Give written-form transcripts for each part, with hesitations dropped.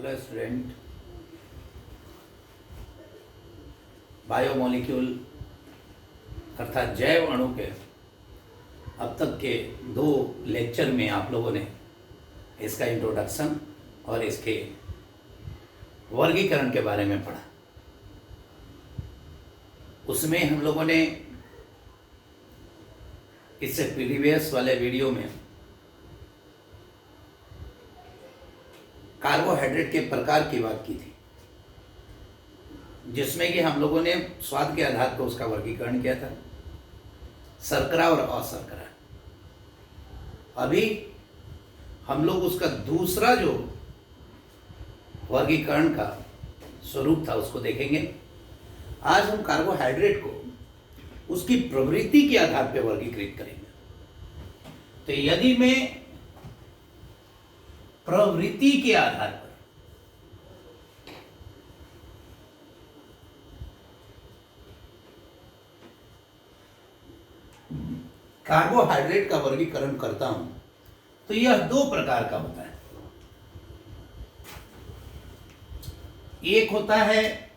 Hello student. Biomolecule अर्थात जैव अणु के अब तक के 2 लेक्चर में आप लोगों ने इसका इंट्रोडक्शन और इसके वर्गीकरण के बारे में पढ़ा। उसमें हम लोगों ने इससे प्रीवियस वाले वीडियो में कार्बोहाइड्रेट के प्रकार की बात की थी, जिसमें कि हम लोगों ने स्वाद के आधार पर उसका वर्गीकरण किया था, शर्करा और अशर्करा। अभी हम लोग उसका दूसरा जो वर्गीकरण का स्वरूप था उसको देखेंगे। आज हम कार्बोहाइड्रेट को उसकी प्रवृत्ति के आधार पर वर्गीकृत करेंगे। तो यदि मैं प्रवृत्ति के आधार पर कार्बोहाइड्रेट का वर्गीकरण करता हूं तो यह 2 प्रकार का होता है। एक होता है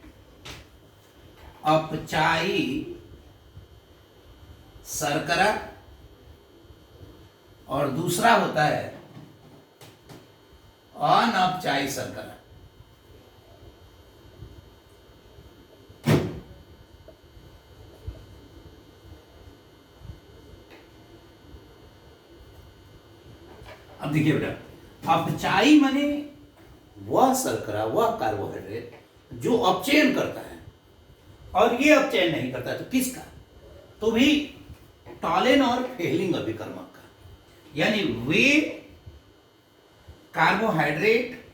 अपचायी शर्करा और दूसरा होता है अनअपचायी शर्करा। अब देखिए बेटा, अपचायी माने वह शर्करा, वह कार्बोहाइड्रेट जो अपचयन करता है, और ये अपचयन नहीं करता है तो किसका? तो भी टॉलेन और फेहलिंग अभिकर्मक का। यानी वे कार्बोहाइड्रेट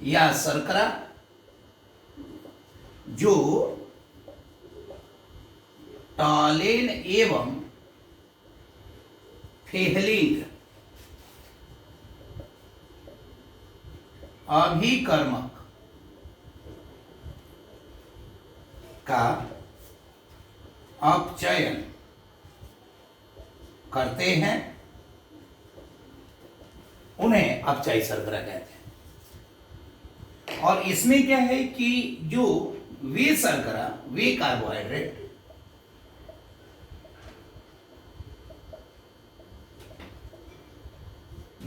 या शर्करा जो टॉलेन एवं फेहलिंग अभिकर्मक का अपचयन करते हैं, उन्हें अपचायी शर्करा कहते हैं। और इसमें क्या है कि जो वे शर्करा, वे कार्बोहाइड्रेट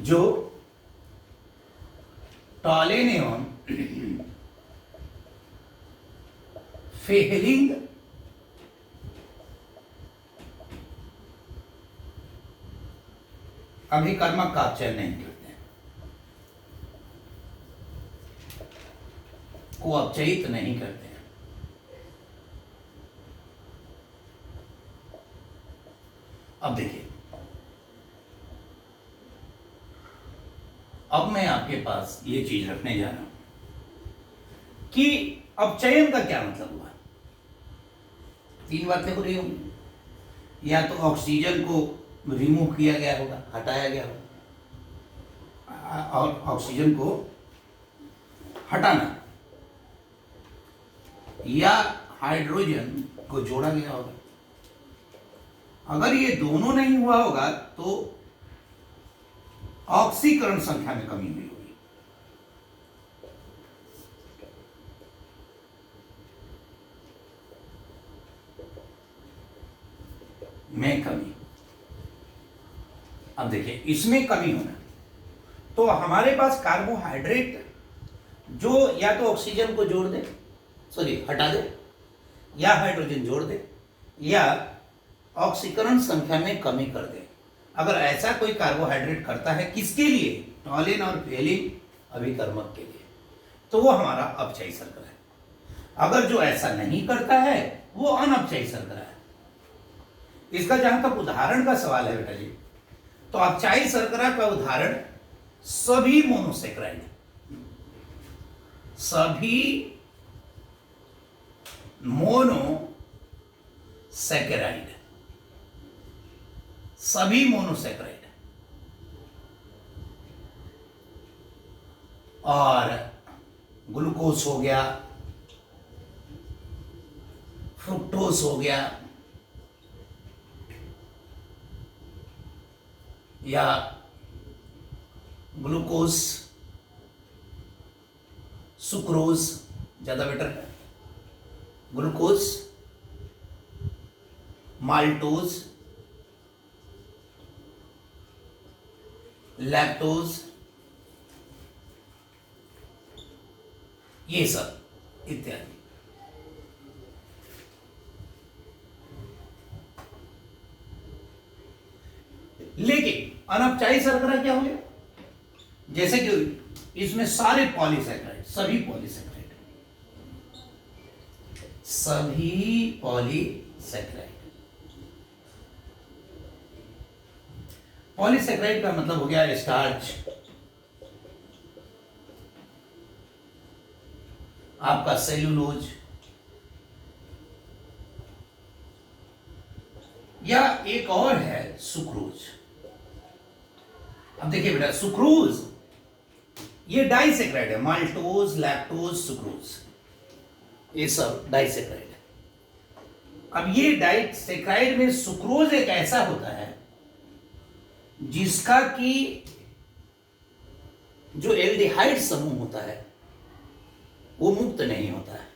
जो टॉलेन एवं फेहलिंग अभिकर्मक का अपचयन नहीं करते हैं, को अपचयित नहीं करते हैं। अब देखिए, अब मैं आपके पास ये चीज रखने जा रहा हूं कि अपचयन का क्या मतलब हुआ। 3 बातें हो रही होंगी। या तो ऑक्सीजन को रिमूव किया गया होगा, हटाया गया होगा, और ऑक्सीजन को हटाना, या हाइड्रोजन को जोड़ा गया होगा। अगर ये दोनों नहीं हुआ होगा तो ऑक्सीकरण संख्या में कमी हुई होगी। में कमी। अब देखिए, इसमें कमी होना तो हमारे पास कार्बोहाइड्रेट जो या तो ऑक्सीजन को जोड़ दे, सॉरी हटा दे, या हाइड्रोजन जोड़ दे, या ऑक्सीकरण संख्या में कमी कर दे। अगर ऐसा कोई कार्बोहाइड्रेट करता है, किसके लिए? टॉलेन और फेहलिंग अभिकर्मक के लिए, तो वो हमारा अपचायी शर्करा है। अगर जो ऐसा नहीं करता है वो अनअपचायी शर्करा है। इसका जहां तक उदाहरण का सवाल है बेटा जी, तो अपचायी शर्करा का उदाहरण सभी मोनोसेक्राइड, सभी मोनोसेक्राइड, सभी मोनोसेक्राइड और ग्लूकोज हो गया, फ्रुक्टोज हो गया, या ग्लूकोज, सुक्रोज ज्यादा बेटर है, ग्लूकोज, माल्टोज, लैक्टोज, ये सब इत्यादि। लेकिन अनपचायी शर्करा क्या हो गया? जैसे कि इसमें सारे पॉलीसैकेराइड, सभी पॉलीसैकेराइड, पॉलीसैकेराइड का मतलब हो गया स्टार्च, आपका सेल्यूलोज, या एक और है सुक्रोज। अब देखिए बेटा, सुक्रोज ये डाइसेक्राइड है, माल्टोज, लैक्टोज, सुक्रोज, ये सब डाइसेक्राइड है। अब ये डाइसेक्राइड में सुक्रोज एक ऐसा होता है जिसका कि जो एल्डिहाइड समूह होता है वो मुक्त नहीं होता है,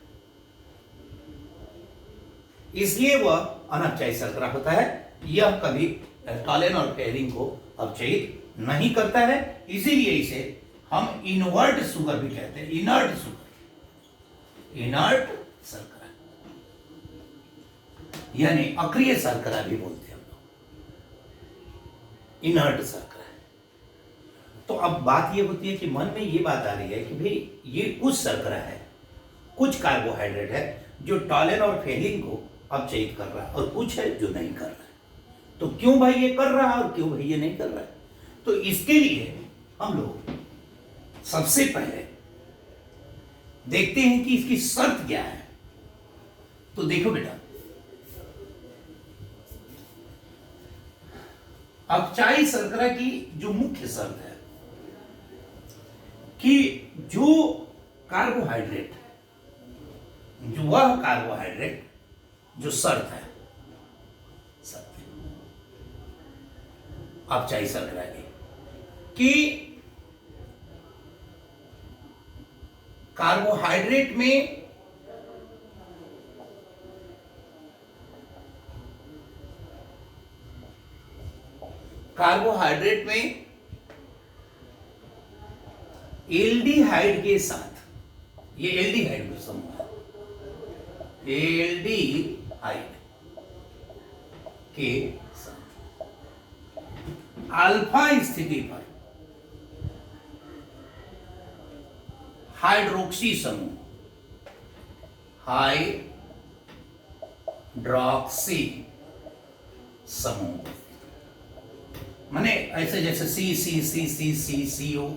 इसलिए वह अनपचायी शर्करा होता है। यह कभी टॉलेन और फेरिंग को अपचयित नहीं करता है, इसीलिए इसे हम इनवर्ट शुगर भी कहते हैं, इनर्ट शुगर, इनर्ट शर्करा, यानी अक्रिय शर्करा भी बोलते हैं हम लोग, इनर्ट शर्करा है। तो अब बात ये होती है कि मन में ये बात आ रही है कि भाई ये कुछ शर्करा है, कुछ कार्बोहाइड्रेट है जो टॉलेन और फेलिन को अपचयित कर रहा है, और कुछ है जो नहीं कर रहा है। तो क्यों भाई ये कर रहा है और क्यों भाई ये नहीं कर रहा है? तो इसके लिए हम लोग सबसे पहले देखते हैं कि इसकी शर्त क्या है। तो देखो बेटा, अपचायी शर्करा की जो मुख्य शर्त है कि जो कार्बोहाइड्रेट, जो वह कार्बोहाइड्रेट जो शर्त है, अपचायी शर्करा की कि कार्बोहाइड्रेट में एल्डिहाइड के साथ, ये एल्डिहाइड का समूह है, एल्डिहाइड के साथ अल्फा स्थिति पर हाइड्रोक्सी समूह, हाइड्रोक्सी समूह, माने ऐसे जैसे सी सी सी सी सी सी ओ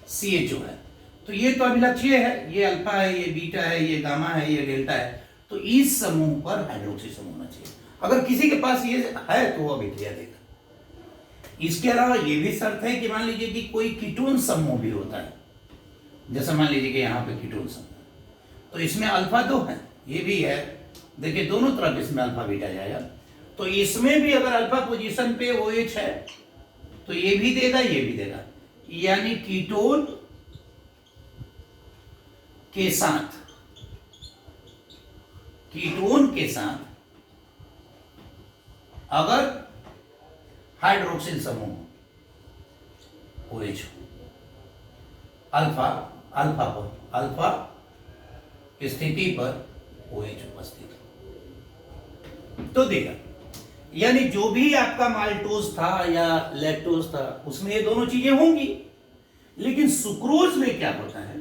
सी एच ओ है, तो ये तो अभिलक्षीय है, ये अल्फा है, ये बीटा है, ये गामा है, ये डेल्टा है, तो इस समूह पर हाइड्रोक्सी समूह होना चाहिए। अगर किसी के पास ये है तो वो अभिक्रिया देगा। इसके अलावा ये भी शर्त है कि मान लीजिए कि कोई कीटोन समूह भी होता है, जैसे मान लीजिए कि यहाँ पे कीटोन समूह, तो इसमें अल्फा 2 है, ये भी है, देखिए दोनों तरफ इसमें अल्फा बीटा जाएगा, तो इसमें भी अगर अल्फा पोजीशन पे OH है तो ये भी देगा, ये भी देगा, यानी कीटोन के साथ अगर हाइड्रोक्सिल समूह OH हो, अल्फा स्थिति पर OH उपस्थित हो तो देगा। यानी जो भी आपका माल्टोज था या लैक्टोज था उसमें ये दोनों चीजें होंगी, लेकिन सुक्रोज में क्या होता है,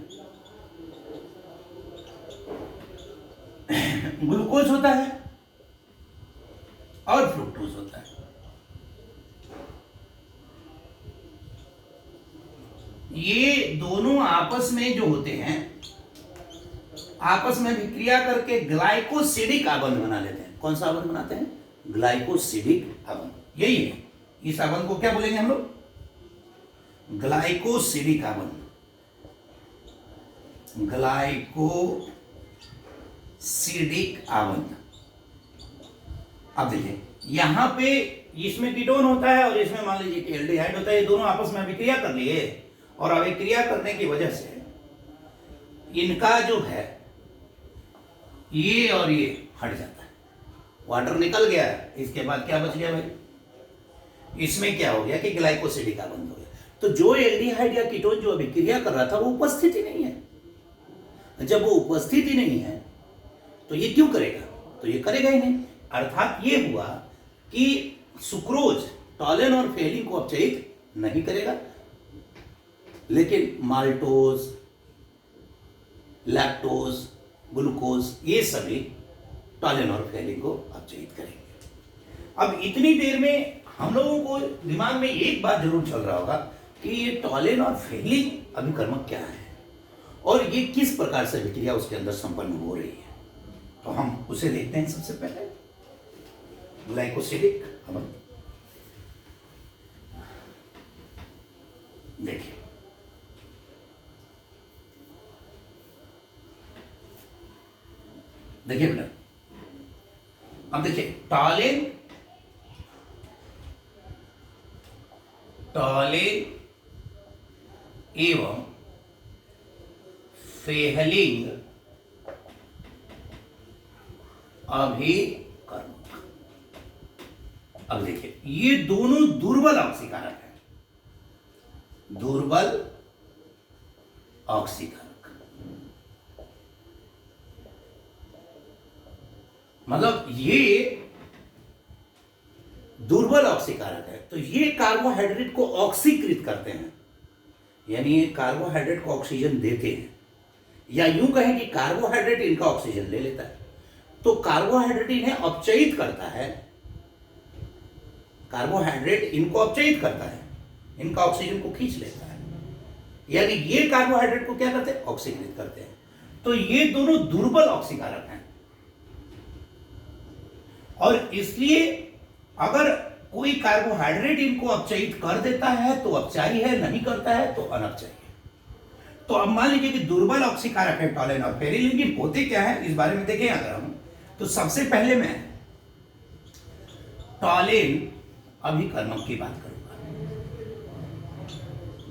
ग्लूकोज होता है और फ्रुक्टोज होता है। ये दोनों आपस में जो होते हैं, आपस में विक्रिया करके ग्लाइकोसिडिक आबंध बना लेते हैं। कौन सा आबंध बनाते हैं? ग्लाइकोसिडिक आबंध। यही है, इस आबंध को क्या बोलेंगे हम लोग? ग्लाइकोसिडिक आबंध। ग्लाइकोसिडिक आबंध। अब देखिए यहां पे इसमें कीटोन होता है और इसमें मान लीजिए कि एल्डिहाइड होता है, ये दोनों आपस में विक्रिया कर लिए और अभिक्रिया करने की वजह से इनका जो है ये और ये हट जाता है, वाटर निकल गया है। इसके बाद क्या बच गया भाई, इसमें क्या हो गया कि ग्लाइकोसिडिक बंद हो गया। तो जो एल्डिहाइड या कीटोन जो अभिक्रिया कर रहा था वो उपस्थित ही नहीं है। जब वो उपस्थित ही नहीं है तो ये क्यों करेगा, तो ये करेगा ही नहीं। अर्थात ये हुआ कि सुक्रोज टॉलेन और फेलिन को अपचयित नहीं करेगा, लेकिन माल्टोज, लैक्टोज, ग्लूकोज ये सभी टॉलेन और फेलिन को अपचयित करेंगे। अब इतनी देर में हम लोगों को दिमाग में एक बात जरूर चल रहा होगा कि ये टॉलेन और फेलिन अभिकर्मक क्या है और ये किस प्रकार से अभिक्रिया उसके अंदर संपन्न हो रही है। तो हम उसे देखते हैं। सबसे पहले ग्लाइकोसिडिक अम्ल, देखिए बेटा, अब देखिए टॉलेन एवं फेहलिंग अभिकर्मक। अब देखिए ये दोनों दुर्बल ऑक्सीकारक है, दुर्बल ऑक्सीकारक मतलब ये दुर्बल ऑक्सीकारक है। तो ये कार्बोहाइड्रेट को ऑक्सीकृत करते हैं, यानी ये कार्बोहाइड्रेट को ऑक्सीजन देते हैं, या यूं कहें कि कार्बोहाइड्रेट इनका ऑक्सीजन ले लेता है। तो कार्बोहाइड्रेट इन्हें अपचयित करता है, कार्बोहाइड्रेट इनको अपचयित करता है, इनका ऑक्सीजन को खींच लेता है, यानी ये कार्बोहाइड्रेट को क्या करते हैं, ऑक्सीकृत करते हैं। तो ये दोनों दुर्बल ऑक्सीकारक हैं और इसलिए अगर कोई कार्बोहाइड्रेट इनको अपचयित कर देता है तो अपचारी है, नहीं करता है तो अनपचारी है। तो अब मान लीजिए कि दुर्बल ऑक्सीकारक है टॉलेन और फेलिन, लेकिन होते क्या है इस बारे में देखें अगर हम, तो सबसे पहले मैं टॉलेन अभिकर्मक की बात करूंगा।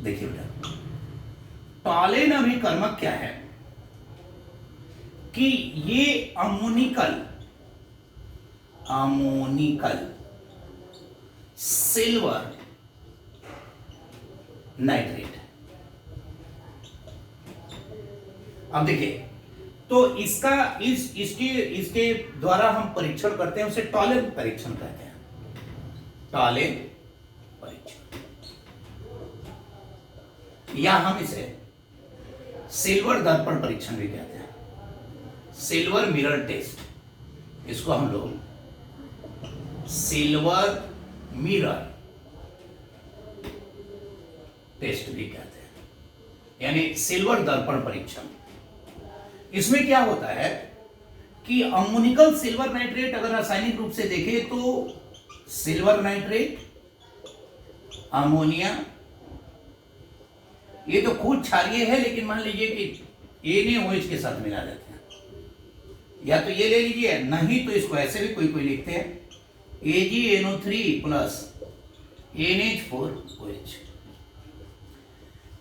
देखिए बेटा, टॉलेन अभिकर्मक क्या है कि ये अमोनिकल सिल्वर नाइट्रेट। अब देखिए तो इसका इसके द्वारा हम परीक्षण करते हैं, उसे टॉलेन परीक्षण कहते हैं, टॉलेन परीक्षण, या हम इसे सिल्वर दर्पण परीक्षण भी कहते हैं, सिल्वर मिरर टेस्ट। इसको हम लोग सिल्वर मिरर टेस्ट भी कहते हैं, यानी सिल्वर दर्पण परीक्षण। इसमें क्या होता है कि अमोनिकल सिल्वर नाइट्रेट अगर रासायनिक रूप से देखें तो सिल्वर नाइट्रेट, अमोनिया, ये तो खुद क्षारीय है, लेकिन मान लीजिए कि NaOH के साथ मिला देते हैं, या तो ये ले लीजिए, नहीं तो इसको ऐसे भी कोई लिखते हैं AgNO3 प्लस NH4OH।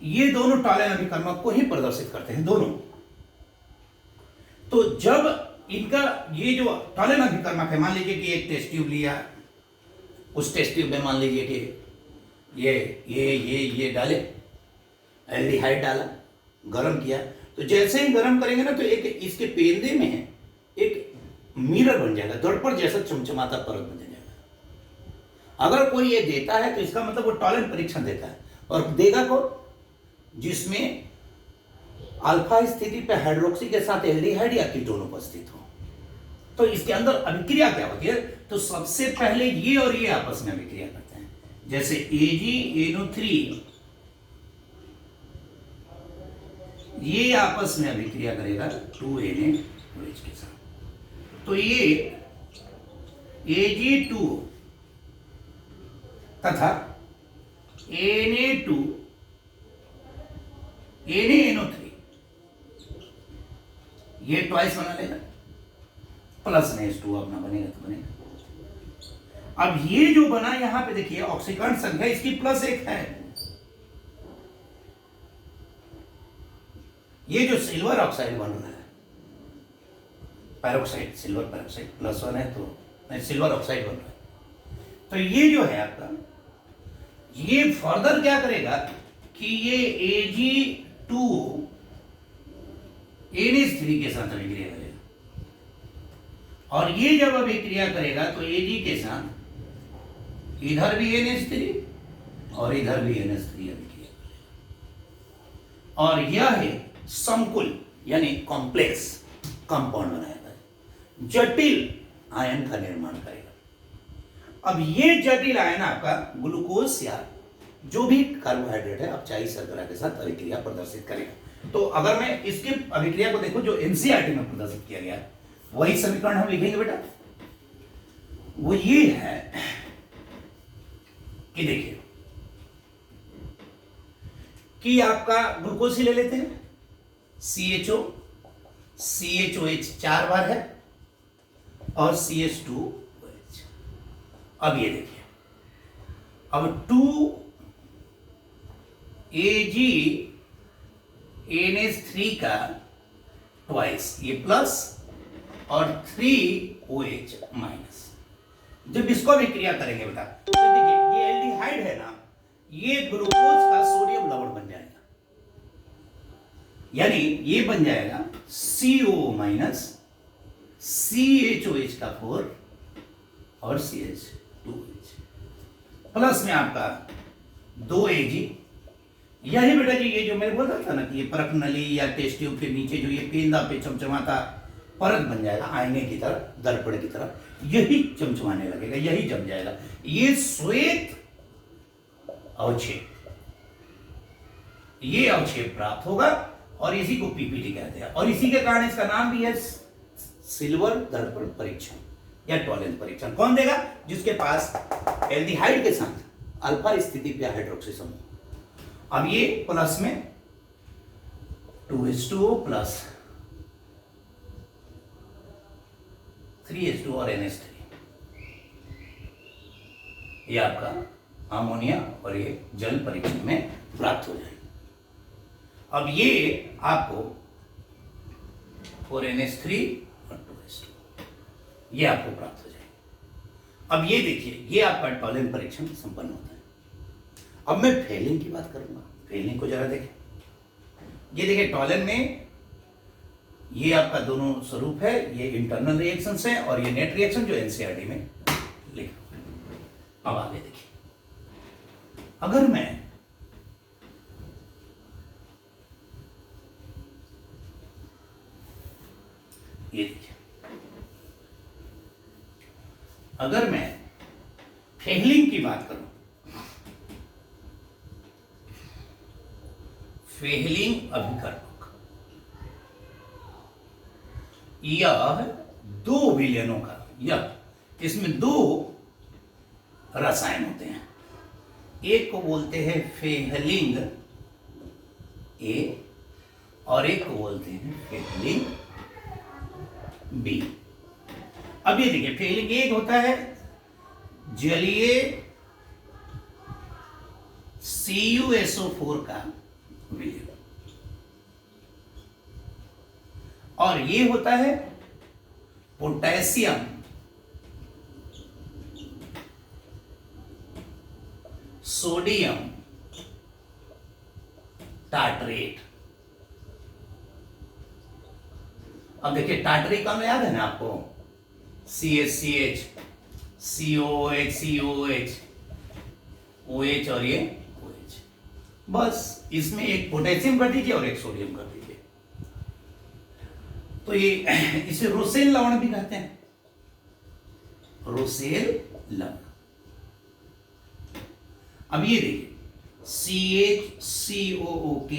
ये दोनों टॉलेन अभिकर्मक को ही प्रदर्शित करते हैं, दोनों। तो जब इनका ये जो टॉलेन अभिकर्मक है, मान लीजिए कि एक टेस्ट ट्यूब लिया, उस टेस्ट ट्यूब में मान लीजिए कि ये डाले, एल्डिहाइड डाला, गरम किया, तो जैसे ही गरम करेंगे ना तो एक इसके पेंदे में एक मिरर बन जाएगा, दर्पण जैसा चमचमाता परत बन जाएगा। अगर कोई ये देता है तो इसका मतलब वो टॉलेन परीक्षण देता है, और देगा को जिसमें अल्फा स्थिति पे हाइड्रोक्सी के साथ एल्डिहाइड या कीटोन उपस्थित हो। तो इसके अंदर अभिक्रिया क्या होती है, तो सबसे पहले ये और ये आपस में अभिक्रिया करते हैं, जैसे AgNO3 ये आपस में अभिक्रिया करेगा 2NaOH के साथ, तो ये Ag2 तथा NaNO3 ये ट्वाइस बना लेगा, प्लस में H2 अपना बनेगा तो बनेगा। अब ये जो बना यहां पे देखिए ऑक्सीकरण संख्या इसकी +1 है, ये जो सिल्वर ऑक्साइड बन रहा है, पैरोक्साइड, सिल्वर पैरोक्साइड +1 है तो नहीं, सिल्वर ऑक्साइड बन रहा है, तो ये जो है आपका, ये फर्दर क्या करेगा कि ये Ag2 NH3 के साथ अभिक्रिया करेगा, और ये जब अभिक्रिया करेगा तो Ag के साथ इधर भी NH3 और इधर भी NH3 अभिक्रिया करेगा, और यह है समकुल यानी कॉम्प्लेक्स कंपाउंड बनाएगा, जटिल आयन का निर्माण करेगा। अब ये जटिल आयन आपका ग्लूकोज या जो भी कार्बोहाइड्रेट है अपचायी शर्करा के साथ अभिक्रिया प्रदर्शित करेगा। तो अगर मैं इसके अभिक्रिया को देखूं जो एनसीईआरटी में प्रदर्शित किया गया है, वही समीकरण हम लिखेंगे बेटा। वो ये है कि देखिए कि आपका ग्लूकोज ही ले लेते हैं, CHOH 4 बार है और CH2OH। अब ये देखिए, अब 2AgNH3 का ट्वाइस, ये प्लस और 3OH माइनस, जब इसको अभिक्रिया करेंगे बेटा तो देखिए ये एल्डिहाइड है ना, ये ग्लूकोज का सोडियम लवण बन जाएगा, यानी ये बन जाएगा CO माइनस CHOH का 4 और CH2OH प्लस में आपका 2Ag। यही बेटा जी ये जो मैं बोल रहा था ना कि ये परक नली या टेस्ट ट्यूब के नीचे जो ये पेंदा पे चमचमाता परत बन जाएगा आईने की तरह, दर्पण की तरह, यही चमचमाने लगेगा, यही जम जाएगा, ये श्वेत अवक्षेप, ये अवक्षेप प्राप्त होगा और इसी को पीपीटी कहते हैं, और इसी के कारण इसका नाम भी है सिल्वर दर्पण परीक्षण या टॉलेंस परीक्षण। कौन देगा? जिसके पास एल्डिहाइड के साथ अल्फा स्थिति पे हाइड्रोक्सी समूह। अब ये प्लस में 2H2O प्लस 3H2 और NH3, ये आपका अमोनिया और ये जल परीक्षण में प्राप्त हो जाएगा। अब ये आपको 4NH3 और 2H2 ये आपको प्राप्त हो जाएगा। अब ये देखिए ये आपका टॉलेंस परीक्षण संपन्न होता है। अब मैं फेलिंग की बात करूंगा, फेलिंग को जरा देखें। ये देखिए टॉलेन में ये आपका दोनों स्वरूप है, ये इंटरनल रिएक्शंस है और ये नेट रिएक्शन जो एनसीईआरटी में लिखा। अब आगे देखिए, अगर मैं ये देखिए, अगर मैं फेलिंग की बात करूं, फेलिंग अभिकर्मक, यह 2 विलयनों का, यह इसमें 2 रसायन होते हैं, एक को बोलते हैं फेहलिंग ए और एक को बोलते हैं फेहलिंग बी। अब ये देखिए फेहलिंग एक होता है जलीय CuSO4 का विलयन, और ये होता है पोटेशियम सोडियम टार्टरेट। अब देखिए टार्टरिक अम्ल याद है ना आपको, CH COH COH OH और ये OH, बस इसमें एक पोटेशियम कर दीजिए और एक सोडियम कर दीजिए, तो ये इसे रोसेल लवण भी कहते हैं, रोसेल लवण। अब ये देखिए CHCOOK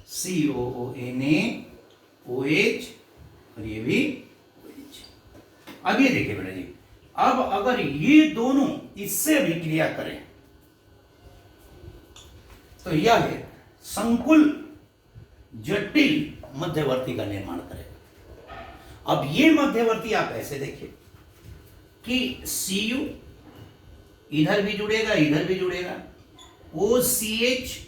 CHCOONA OH और ये भी OH। अब ये देखिए बेटा जी, अब अगर ये दोनों इससे अभिक्रिया करें तो यह है संकुल जटिल मध्यवर्ती का निर्माण करेगा। अब ये मध्यवर्ती आप ऐसे देखिए कि Cu इधर भी जुड़ेगा इधर भी जुड़ेगा, OCH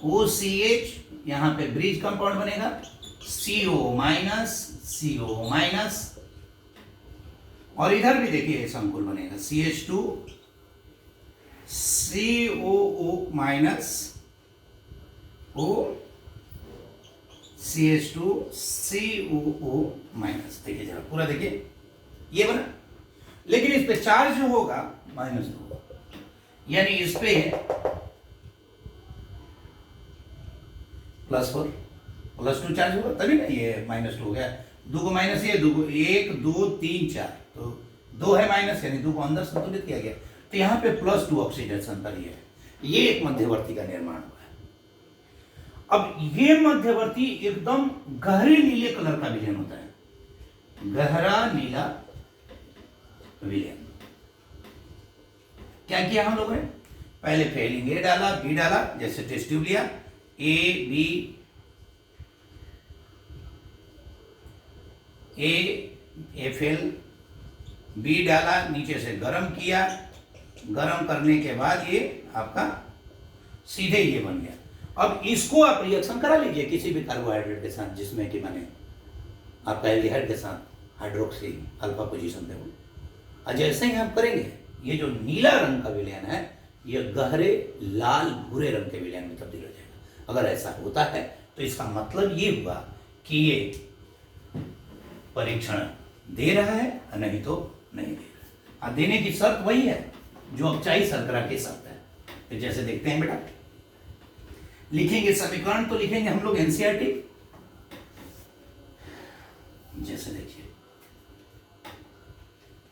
OCH, यहाँ पे ब्रिज कंपाउंड बनेगा CO माइनस, और इधर भी देखिए संकुल बनेगा CH2 COO minus O CH2 COO minus. देखिए जरा पूरा देखिए ये बना, लेकिन इस पे चार्ज जो होगा -2, यानी इस पे +4 +2 चार्ज होगा, तभी ना ये -2 हो गया। 2 को माइनस, ये 2 को 1 2 3 4, तो 2 है माइनस, यानी 2 को अंदर संतुलित किया गया, तो यहाँ पे +2 ऑक्सीडेशन पर ये एक मध्यवर्ती का निर्माण हुआ है। अब ये मध्यवर्ती एकदम गहरे नीले कलर का विलयन होता है, गहरा नीला विलयन। क्या किया हम लोगों ने? पहले फेलिंग ए डाला, बी डाला, जैसे टेस्ट ट्यूब लिया, FL, बी डाला, नीचे से गर्म किया, गर्म करने के बाद ये आपका सीधे ये बन गया। अब इसको आप रिएक्शन करा लीजिए किसी भी कार्बोहाइड्रेट के साथ, जिसमें कि बने आपका एल्डिहाइड के साथ हाइड्रोक्सी अल्फा पोजीशन पे हो, और जैसे ही आप करेंगे ये जो नीला रंग का विलयन है ये गहरे लाल भूरे रंग के विलयन में तब्दील हो जाएगा। अगर ऐसा होता है तो इसका मतलब ये हुआ कि ये परीक्षण दे रहा है, नहीं तो नहीं दे रहा है। देने की शर्त वही है जो अपचाई शर्करा की शर्त है। तो जैसे देखते हैं बेटा, लिखेंगे समीकरण, तो लिखेंगे हम लोग एनसीईआरटी। जैसे देखिए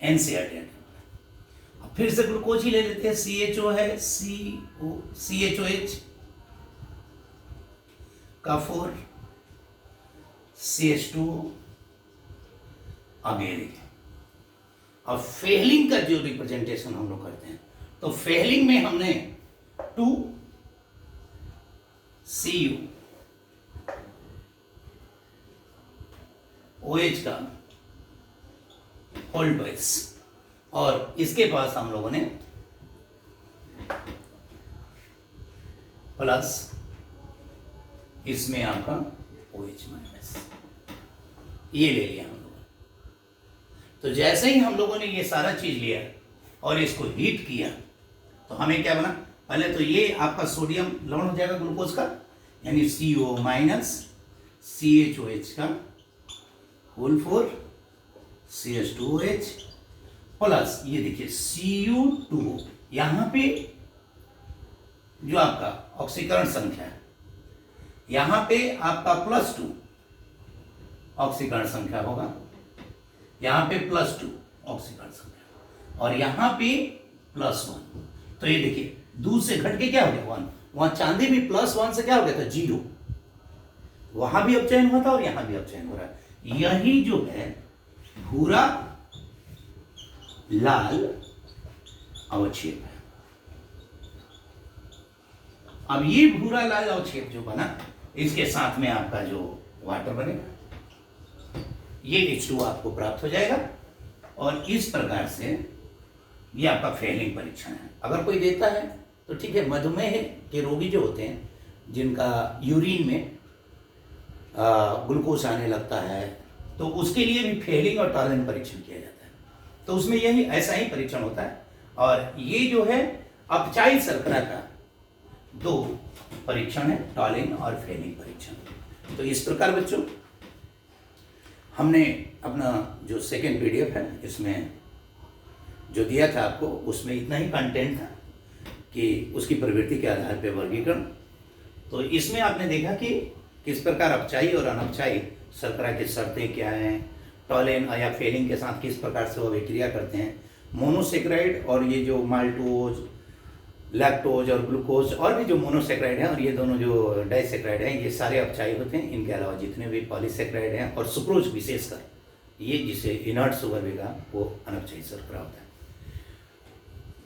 एनसीईआरटी, अब फिर से ग्लूकोज ही ले लेते हैं, CHO है, CHOH का 4, CH2, आगे देखिए। अब फेलिंग का जो रिप्रेजेंटेशन हम लोग करते हैं, तो फेलिंग में हमने 2 CU OH का होल ट्वाइस, और इसके पास हम लोगों ने प्लस, इसमें आपका OH माइनस, ये ले लिया हम लोगों ने। तो जैसे ही हम लोगों ने ये सारा चीज लिया और इसको हीट किया, तो हमें क्या बना? पहले तो ये आपका सोडियम लवण हो जाएगा ग्लूकोज का, यानी CO माइनस CHOH का होल 4 CH2OH प्लस, ये देखिए Cu2O, यहां पे जो आपका ऑक्सीकरण संख्या है, यहां पे आपका +2 ऑक्सीकरण संख्या होगा, यहां पे +2 ऑक्सीकरण संख्या, और यहां पे +1। तो ये देखिए 2 से घट के क्या हो गया? 1। वहां चांदी भी +1 से क्या हो गया था? 0। वहां भी अपचयन हुआ था और यहां भी अपचयन हो रहा है। यही जो है भूरा लाल अवक्षेप है। अब ये भूरा लाल अवक्षेप जो बना, इसके साथ में आपका जो वाटर बनेगा, ये H2 आपको प्राप्त हो जाएगा, और इस प्रकार से ये आपका फेलिंग परीक्षण है। अगर कोई देता है तो ठीक है, मधुमेह के रोगी जो होते हैं, जिनका यूरिन में ग्लूकोज आने लगता है, तो उसके लिए भी फेलिंग और टॉलेरेंस परीक्षण किया जाता है। तो उसमें यही ऐसा ही परीक्षण होता है। और ये जो है अपचाई शर्करा का 2 परीक्षण है, टॉलेरेंस और फेलिंग परीक्षण। तो इस प्रकार बच्चों हमने अपना जो सेकेंड PDF है, इसमें जो दिया था आपको, उसमें इतना ही कंटेंट था कि उसकी प्रवृत्ति के आधार पर वर्गीकरण। तो इसमें आपने देखा कि किस प्रकार अपचाई और अनपचाई शर्करा की शर्तें क्या हैं, टॉलेन या फेलिंग के साथ किस प्रकार से वो अभिक्रिया करते हैं, मोनोसेक्राइड और ये जो माल्टोज, लैक्टोज और ग्लूकोज और भी जो मोनोसेक्राइड हैं, और ये दोनों जो डाइसेक्राइड हैं, ये सारे अपचाई होते हैं। इनके अलावा जितने भी पॉलीसेक्राइड हैं और सुक्रोज विशेषकर, ये जिसे इनर्ट शुगर भी कहा, वो अनपचाई शर्करा होता है।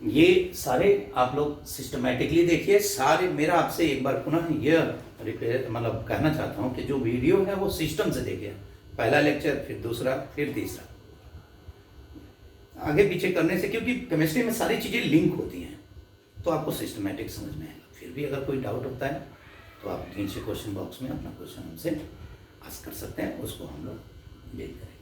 ये सारे आप लोग सिस्टमैटिकली देखिए सारे। मेरा आपसे एक बार पुनः यह मतलब कहना चाहता हूँ कि जो वीडियो है वो सिस्टम से देखिए, पहला लेक्चर, फिर दूसरा, फिर तीसरा, आगे पीछे करने से, क्योंकि केमिस्ट्री में सारी चीज़ें लिंक होती हैं, तो आपको सिस्टमैटिक समझ में आएगा। फिर भी अगर कोई डाउट होता है तो आप नीचे क्वेश्चन बॉक्स में अपना क्वेश्चन हमसे आस्क कर सकते हैं, उसको हम लोग डील करेंगे।